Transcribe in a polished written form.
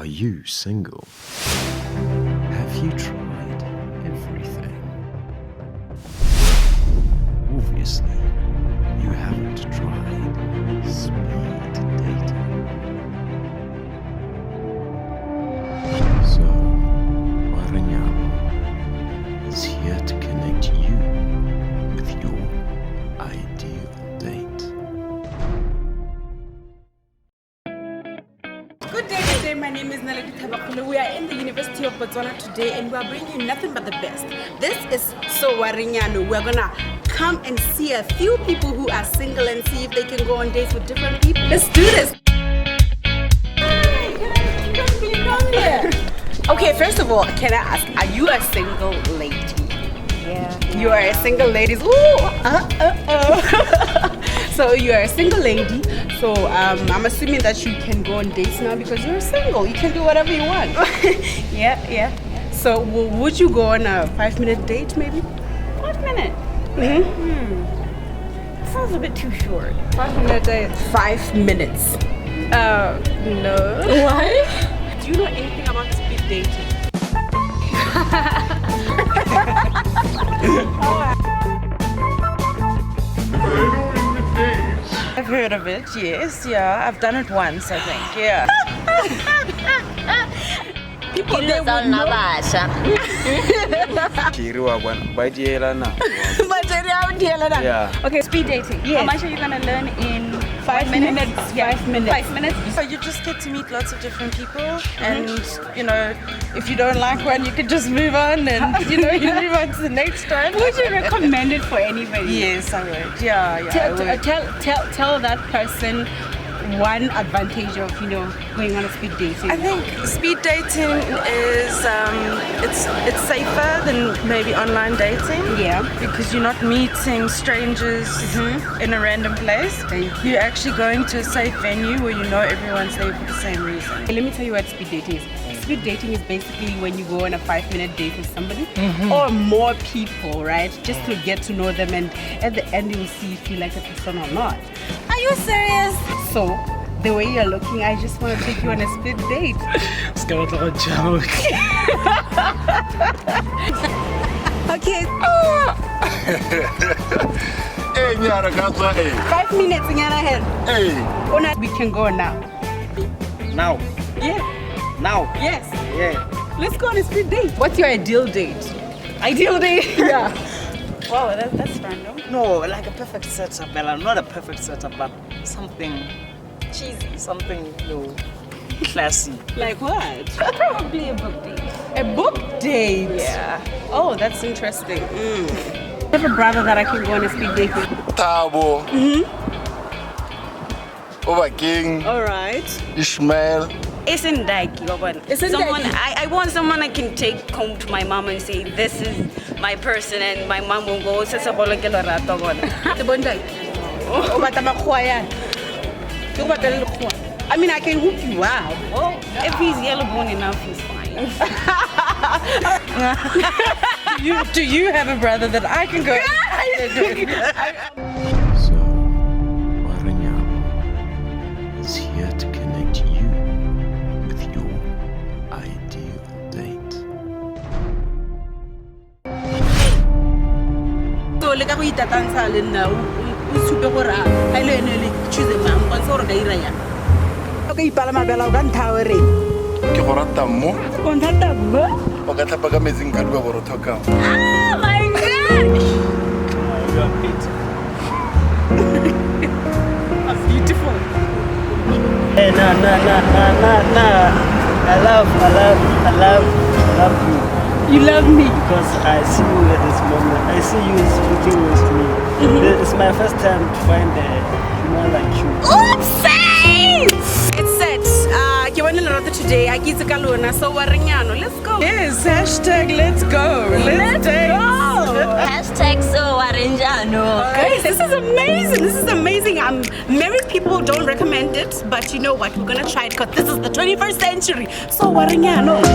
Are you single? Have you tried everything? Obviously, you haven't tried speed dating. So, Wareng Yaanon is here to connect you with your ideal date. Good day today, my name is Naledi Thabakgolo. We are in the University of Botswana today and we are bringing you nothing but the best. This is So Wareng Yaanong. We're gonna come and see a few people who are single and see if they can go on dates with different people. Let's do this. Hi, can you come here? Okay, first of all, can I ask, are you a single lady? Yeah. You are a single lady. Ooh, So you are a single lady. So I'm assuming that you can go on dates now because you're single. You can do whatever you want. Yeah. So would you go on a 5-minute date maybe? 5 minutes? Sounds a bit too short. 5-minute date. 5 minutes. No. Why? Do you know anything about speed dating? I've heard of it, yes, yeah. I've done it once, I think, yeah. People they would know. Yeah. Okay, speed dating. Yes. How much are you going to learn in 5 minutes? Yeah. 5 minutes. 5 minutes. So you just get to meet lots of different people and, you know, if you don't like one, you can just move on and, you know, you move on to the next one. Would you recommend it for anybody? Yes, I would. Yeah, I would. Tell that person one advantage of, you know, going on a speed dating. I think speed dating is it's safer than maybe online dating. Yeah. Because you're not meeting strangers in a random place. Thank You're actually going to a safe venue where you know everyone's there for the same reason. Okay, let me tell you what speed dating is. Speed dating is basically when you go on a 5-minute date with somebody or more people, right? Just to get to know them, and at the end you'll see if you like the person or not. Are you serious? So, the way you're looking, I just want to take you on a speed date. It's going to look a joke. Okay. Hey, Nyara, that's why. 5 minutes in your head. Hey. Or not, we can go now. Now. Yeah. Now. Yes. Yeah. Let's go on a speed date. What's your ideal date? Ideal date? Yeah. Wow, that's random. No, like a perfect setup, Bella. Not a perfect setup, but something Cheesy. something, classy. Like what? Probably a book date. A book date? Yeah. Oh, that's interesting. I have a brother that I can go on a speed date with. Tabo. Over King. All right. Ishmael. Isn't like someone I want someone I can take home to my mom and say this is my person, and my mom will go I mean, I can hook you up. well, if he's yellow bone enough, he's fine. Do you have a brother that I can go? So, Wareng Yaanon is here to connect you with your ideal date. So, le ka go itatantsha le nna o supe gore a ile ene le choose mang go tsa gore ga ira ya. Okay, ipalama bela o ka ntha re. Ke go rata mo. Go ntha bo. O ka tlhapa ka metsing ka diba borotho ka. Oh my god! You are beautiful. I'm beautiful. Hey, no. I love you. You love me. Because I see you at this moment. I see you speaking with me. It's my first time to find a woman like you. Oopsies! It's set. Ke bona le today. I kitse ka lona. So Wareng Yaanong, let's go. Yes, hashtag let's go. Let's go. Hashtag So Wareng Yaanong. Guys, this is amazing. This is amazing. Married people don't recommend it, but you know what? We're gonna try it because this is the 21st century. So Wareng Yaanong.